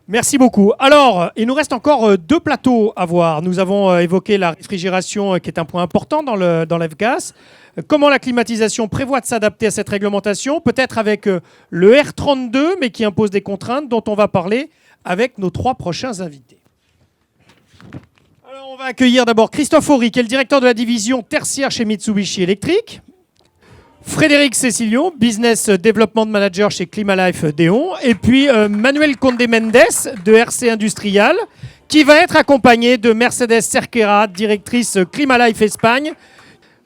Merci beaucoup. Alors, il nous reste encore deux plateaux à voir. Nous avons évoqué la réfrigération, qui est un point important dans l'F-Gas. Comment la climatisation prévoit de s'adapter à cette réglementation, peut-être avec le R32, mais qui impose des contraintes dont on va parler avec nos trois prochains invités. Alors, on va accueillir d'abord Christophe Horry, qui est le directeur de la division tertiaire chez Mitsubishi Electric. Frédéric Cécilion, Business Development Manager chez Climalife Déon. Et puis Manuel Conde-Mendes de RC Industrial, qui va être accompagné de Mercedes Cerquera, directrice Climalife Espagne.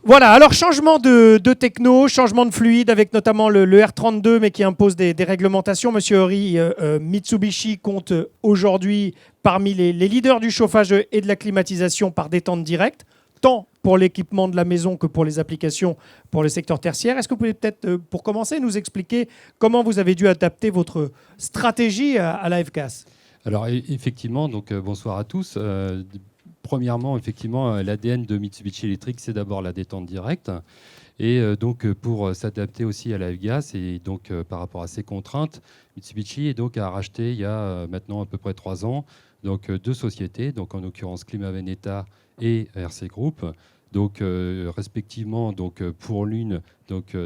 Voilà, alors changement de techno, changement de fluide avec notamment le R32, mais qui impose des réglementations. Monsieur Horry, Mitsubishi compte aujourd'hui parmi les leaders du chauffage et de la climatisation par détente directe, tant pour l'équipement de la maison que pour les applications pour le secteur tertiaire. Est-ce que vous pouvez peut-être, pour commencer, nous expliquer comment vous avez dû adapter votre stratégie à la F-Gas ? Alors effectivement, donc bonsoir à tous. Premièrement, effectivement, l'ADN de Mitsubishi Electric, c'est d'abord la détente directe. Et donc pour s'adapter aussi à la F-Gas et donc par rapport à ces contraintes, Mitsubishi a racheté il y a maintenant à peu près 3 ans donc deux sociétés, donc en l'occurrence Climat Veneta et RC Group, donc respectivement donc pour l'une donc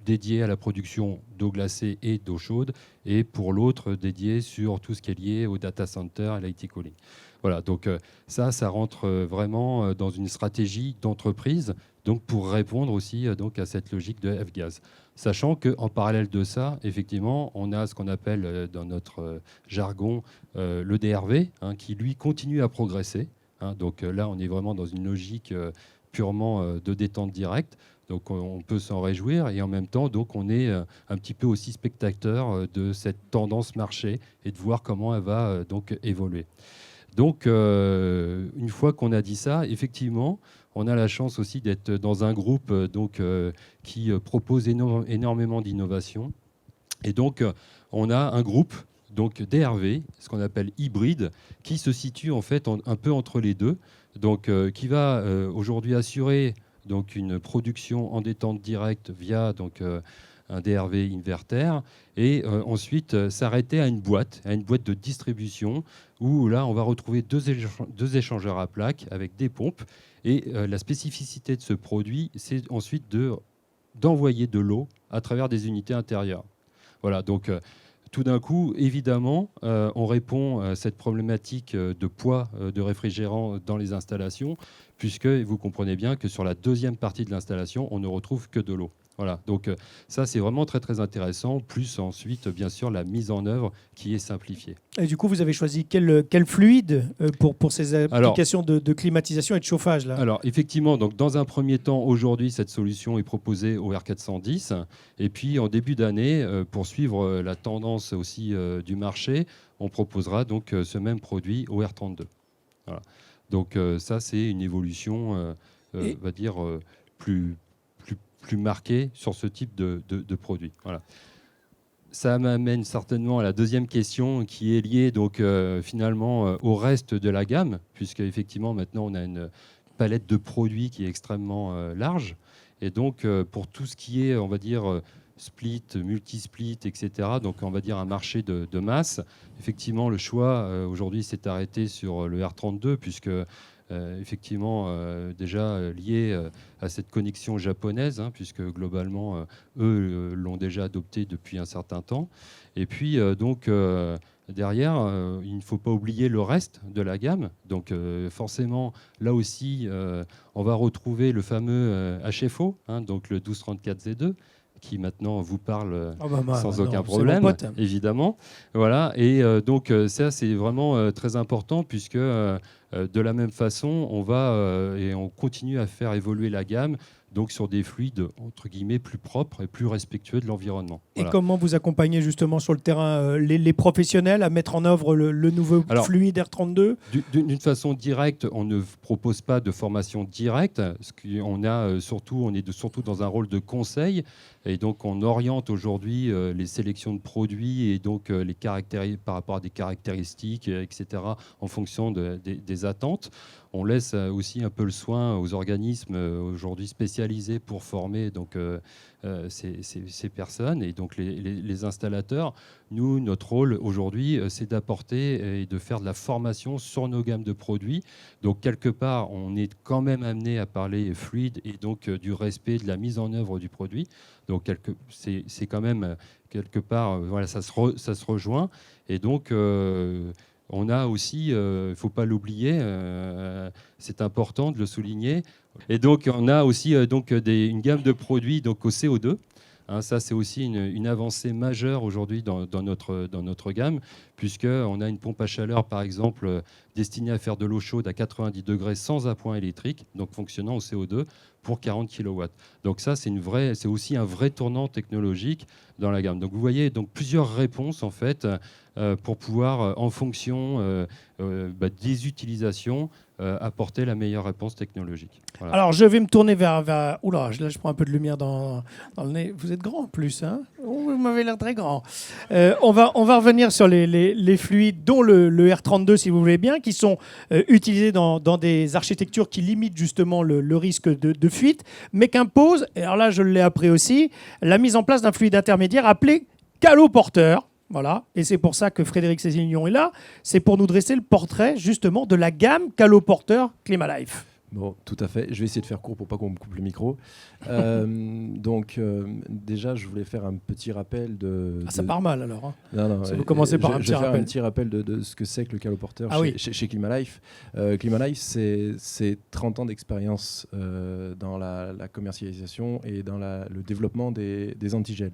dédiée à la production d'eau glacée et d'eau chaude, et pour l'autre dédiée sur tout ce qui est lié au data center et l'IT calling. Voilà, donc ça rentre vraiment dans une stratégie d'entreprise, donc pour répondre aussi donc à cette logique de F-Gas. Sachant qu'en parallèle de ça, effectivement, on a ce qu'on appelle dans notre jargon le DRV, qui lui continue à progresser. Donc là, on est vraiment dans une logique purement de détente directe. Donc on peut s'en réjouir, et en même temps, donc on est un petit peu aussi spectateur de cette tendance marché et de voir comment elle va donc évoluer. Donc, une fois qu'on a dit ça, effectivement, on a la chance aussi d'être dans un groupe qui propose énormément d'innovations. Et donc, on a un groupe donc DRV, ce qu'on appelle hybride, qui se situe en fait un peu entre les deux, donc qui va aujourd'hui assurer donc une production en détente directe via donc un DRV inverter, et ensuite s'arrêter à une boîte de distribution où là on va retrouver deux échangeurs à plaques avec des pompes, et la spécificité de ce produit, c'est ensuite d'envoyer de l'eau à travers des unités intérieures. Voilà, donc tout d'un coup, évidemment, on répond à cette problématique de poids de réfrigérant dans les installations, puisque vous comprenez bien que sur la deuxième partie de l'installation, on ne retrouve que de l'eau. Voilà, donc ça c'est vraiment très très intéressant, plus ensuite bien sûr la mise en œuvre qui est simplifiée. Et du coup, vous avez choisi quel fluide pour ces applications de climatisation et de chauffage là ? Alors effectivement, donc, dans un premier temps, aujourd'hui cette solution est proposée au R410, et puis en début d'année, pour suivre la tendance aussi du marché, on proposera donc ce même produit au R32. Voilà. Donc ça c'est une évolution, on va dire, plus marqué sur ce type de produit. Voilà. Ça m'amène certainement à la deuxième question, qui est liée donc, finalement au reste de la gamme, puisque effectivement maintenant on a une palette de produits qui est extrêmement large. Et donc pour tout ce qui est, on va dire, split, multi-split, etc., donc on va dire un marché de masse, effectivement le choix aujourd'hui s'est arrêté sur le R32, puisque effectivement déjà lié à cette connexion japonaise, puisque globalement eux l'ont déjà adopté depuis un certain temps. Et puis donc derrière, il ne faut pas oublier le reste de la gamme. Donc forcément, là aussi, on va retrouver le fameux HFO, donc le 1234Z2, qui maintenant vous parle sans aucun problème, évidemment. Voilà. Et donc ça, c'est vraiment très important, puisque de la même façon, on va et on continue à faire évoluer la gamme, donc sur des fluides entre guillemets plus propres et plus respectueux de l'environnement. Voilà. Et comment vous accompagnez justement sur le terrain les professionnels à mettre en œuvre le nouveau fluide R32 ? D'une façon directe, on ne propose pas de formation directe. On est surtout dans un rôle de conseil, et donc on oriente aujourd'hui les sélections de produits et donc par rapport à des caractéristiques, etc., en fonction des attentes. on laisse aussi un peu le soin aux organismes aujourd'hui spécialisés pour former donc, ces personnes et donc les installateurs. Nous, notre rôle aujourd'hui, c'est d'apporter et de faire de la formation sur nos gammes de produits. Donc, quelque part, on est quand même amené à parler fluide et donc du respect de la mise en œuvre du produit. Donc, c'est quand même quelque part, voilà, ça se rejoint. Et donc, on a aussi, il ne faut pas l'oublier, c'est important de le souligner. Et donc, on a aussi une gamme de produits donc, au CO2. Hein, ça, c'est aussi une avancée majeure aujourd'hui dans notre gamme, puisqu'on a une pompe à chaleur, par exemple, destinée à faire de l'eau chaude à 90 degrés sans appoint électrique, donc fonctionnant au CO2 pour 40 kW. Donc ça, c'est aussi un vrai tournant technologique dans la gamme. Donc vous voyez donc plusieurs réponses en fait pour pouvoir, en fonction des utilisations, apporter la meilleure réponse technologique. Voilà. Alors, je vais me tourner vers... Oula, là, je prends un peu de lumière dans le nez. Vous êtes grand en plus, hein? Vous m'avez l'air très grand. On va revenir sur les fluides, dont le R32, si vous voulez bien, qui sont utilisés dans des architectures qui limitent justement le risque de fuite, mais qu'imposent, et alors là, je l'ai appris aussi, la mise en place d'un fluide intermédiaire appelé caloporteur. Voilà, et c'est pour ça que Frédéric Cézignon est là. C'est pour nous dresser le portrait justement de la gamme caloporteur Climalife. Bon, tout à fait. Je vais essayer de faire court pour pas qu'on me coupe le micro. Déjà, je voulais faire un petit rappel de... Ça part mal alors. Hein. Non, si vous commencez par un petit rappel. Je vais faire un petit rappel de ce que c'est que le caloporteur chez Climalife. Climalife, c'est 30 ans d'expérience dans la commercialisation et dans le développement des antigels.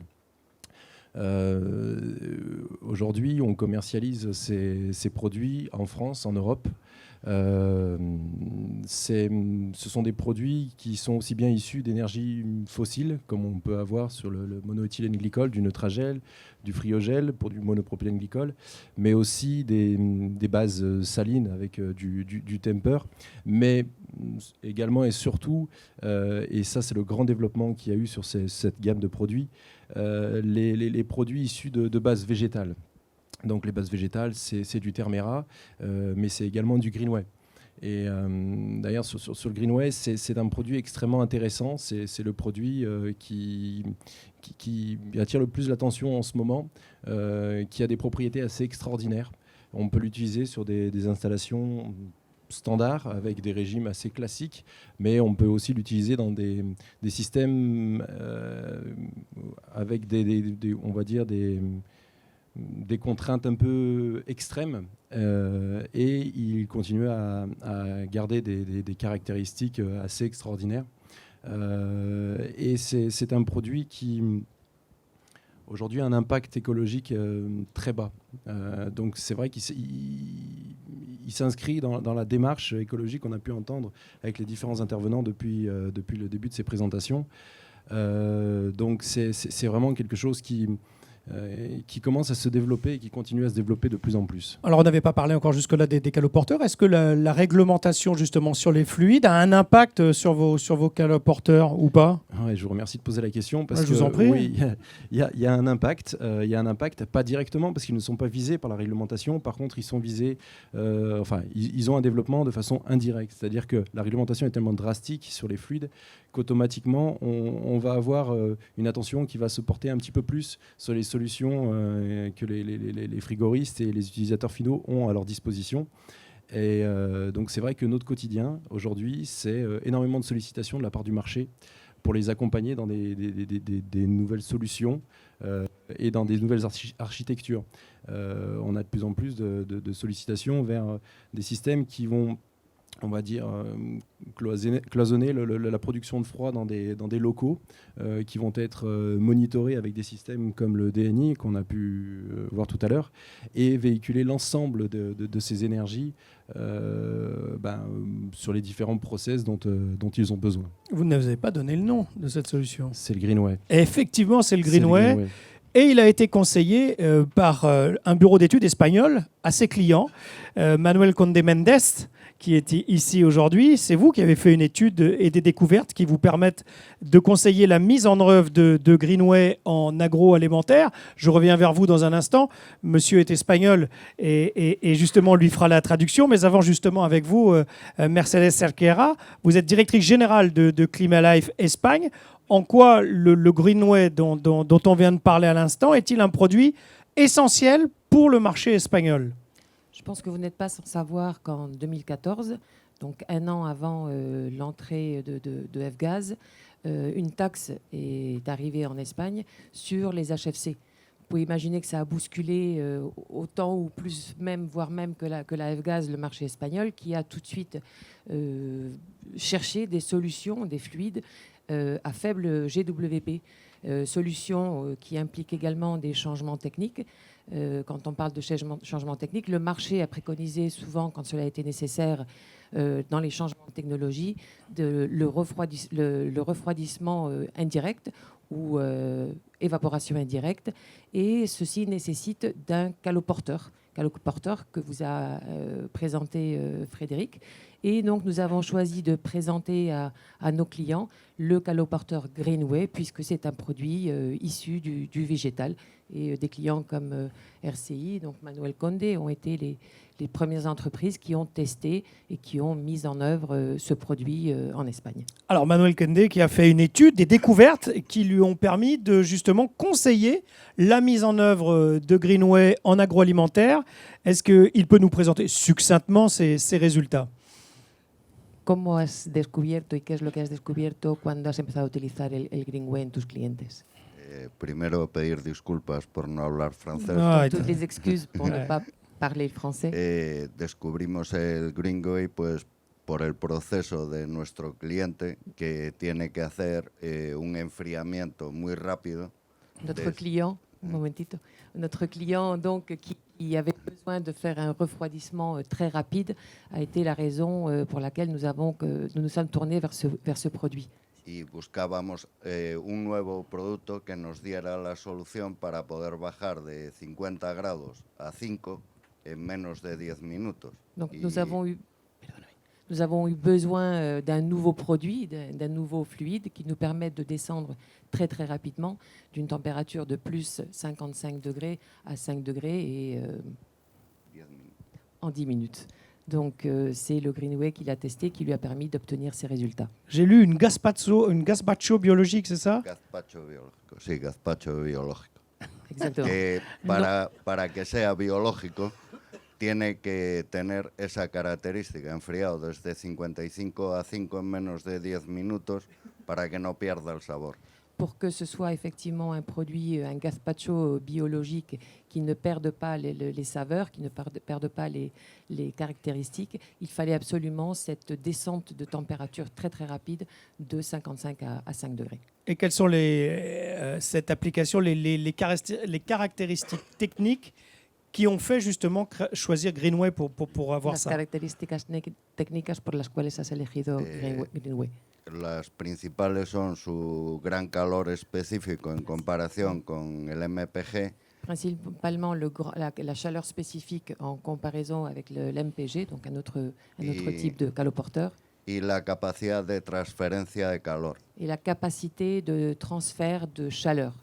Aujourd'hui, on commercialise ces produits en France, en Europe. Ce sont des produits qui sont aussi bien issus d'énergies fossiles, comme on peut avoir sur le monoéthylène glycol, du Neutragel, du Friogel pour du monopropylène glycol, mais aussi des bases salines avec du Temper, mais également et surtout, et ça c'est le grand développement qu'il y a eu sur cette gamme de produits, les produits issus de bases végétales. Donc les bases végétales, c'est du Termera, mais c'est également du Greenway. Et d'ailleurs, sur le Greenway, c'est un produit extrêmement intéressant. C'est le produit qui attire le plus l'attention en ce moment, qui a des propriétés assez extraordinaires. On peut l'utiliser sur des installations standards avec des régimes assez classiques, mais on peut aussi l'utiliser dans des systèmes avec on va dire des contraintes un peu extrêmes, et il continue à garder des caractéristiques assez extraordinaires. Et c'est un produit qui aujourd'hui a un impact écologique très bas. Donc c'est vrai qu'il s'inscrit dans la démarche écologique qu'on a pu entendre avec les différents intervenants depuis le début de ces présentations. Donc c'est vraiment quelque chose qui commence à se développer et qui continue à se développer de plus en plus. Alors, on n'avait pas parlé encore jusque-là des caloporteurs. Est-ce que la réglementation, justement, sur les fluides a un impact sur vos caloporteurs ou pas ? Ouais, je vous remercie de poser la question. Parce je vous en prie. Oui, il y a un impact. Il y a un impact, pas directement, parce qu'ils ne sont pas visés par la réglementation. Par contre, ils sont visés... ils ont un développement de façon indirecte. C'est-à-dire que la réglementation est tellement drastique sur les fluides qu'automatiquement, on va avoir une attention qui va se porter un petit peu plus sur les solutions que les frigoristes et les utilisateurs finaux ont à leur disposition. Et donc c'est vrai que notre quotidien aujourd'hui, c'est énormément de sollicitations de la part du marché pour les accompagner dans des nouvelles solutions et dans des nouvelles architectures. On a de plus en plus de sollicitations vers des systèmes qui vont, on va dire, cloisonner la production de froid dans des locaux qui vont être monitorés avec des systèmes comme le DNI qu'on a pu voir tout à l'heure, et véhiculer l'ensemble de ces énergies sur les différents process dont ils ont besoin. Vous ne nous avez pas donné le nom de cette solution. C'est le Greenway. Et effectivement, c'est le Greenway. et il a été conseillé par un bureau d'études espagnol à ses clients, Manuel Conde Mendes, qui est ici aujourd'hui. C'est vous qui avez fait une étude et des découvertes qui vous permettent de conseiller la mise en œuvre de Greenway en agroalimentaire. Je reviens vers vous dans un instant. Monsieur est espagnol et justement lui fera la traduction. Mais avant, justement, avec vous, Mercedes Cerquera, vous êtes directrice générale de Climalife Espagne. En quoi le Greenway dont on vient de parler à l'instant est-il un produit essentiel pour le marché espagnol ? Je pense que vous n'êtes pas sans savoir qu'en 2014, donc un an avant l'entrée de F-Gaz, une taxe est arrivée en Espagne sur les HFC. Vous pouvez imaginer que ça a bousculé autant ou plus même, voire même que la F-Gaz, le marché espagnol, qui a tout de suite cherché des solutions, des fluides à faible GWP. Solutions qui impliquent également des changements techniques. Quand on parle de changement technique, le marché a préconisé souvent, quand cela a été nécessaire, dans les changements de technologie, le refroidissement indirect ou évaporation indirecte. Et ceci nécessite d'un caloporteur que vous a présenté Frédéric. Et donc, nous avons choisi de présenter à nos clients le caloporteur Greenway, puisque c'est un produit issu du végétal. Et des clients comme RCI, donc Manuel Conde, ont été les premières entreprises qui ont testé et qui ont mis en œuvre ce produit en Espagne. Alors, Manuel Conde qui a fait une étude, des découvertes qui lui ont permis de justement conseiller la mise en œuvre de Greenway en agroalimentaire. Est-ce qu'il peut nous présenter succinctement ces résultats ? ¿Cómo has descubierto y qué es lo que has descubierto cuando has empezado a utilizar el Greenway en tus clientes? Primero, pedir disculpas por no hablar francés. Toutes les excuses pour ne pas parler français. Descubrimos el Greenway pues, por el proceso de nuestro cliente que tiene que hacer un enfriamiento muy rápido. Notre client, un momentito. Notre client donc qui avait besoin de faire un refroidissement très rapide a été la raison pour laquelle nous nous sommes tournés vers ce produit. Y buscábamos un nuevo producto que nos diera la solución para poder bajar de 50 grados a 5 en menos de 10 minutos. Donc nous avons eu besoin d'un nouveau produit, d'un nouveau fluide qui nous permette de descendre très très rapidement d'une température de plus 55 degrés à 5 degrés et en 10 minutes. Donc c'est le Greenway qu'il a testé qui lui a permis d'obtenir ces résultats. J'ai lu une gazpacho biologique, c'est ça? Gazpacho biológico, sí, gazpacho biológico. Exactement. Para que sea biológico, tiene que tener esa característica, enfriado desde 55 a 5 en menos de 10 minutos para que no pierda el sabor. Pour que ce soit effectivement un produit, un gazpacho biologique qui ne perde pas les saveurs, qui ne perde pas les caractéristiques, il fallait absolument cette descente de température très très rapide de 55 à 5 degrés. Et quelles sont cette application, les caractéristiques techniques qui ont fait justement choisir Greenway pour avoir ça? Las características técnicas por las cuales has elegido Greenway. Las principales son su gran calor específico en comparación con el MPG. Principalement la chaleur spécifique en comparaison avec l'MPG, donc un autre type de caloporteur. Y la capacidad de transferencia de calor. Et la capacité de transfert de chaleur.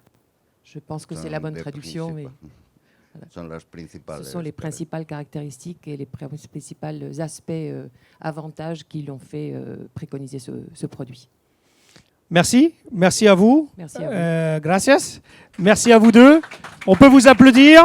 Je pense que c'est la bonne traduction, mais voilà. Ce sont les principales caractéristiques et les principaux aspects, avantages qui l'ont fait préconiser ce produit. Merci à vous. Merci à vous. Gracias. Merci à vous deux. On peut vous applaudir.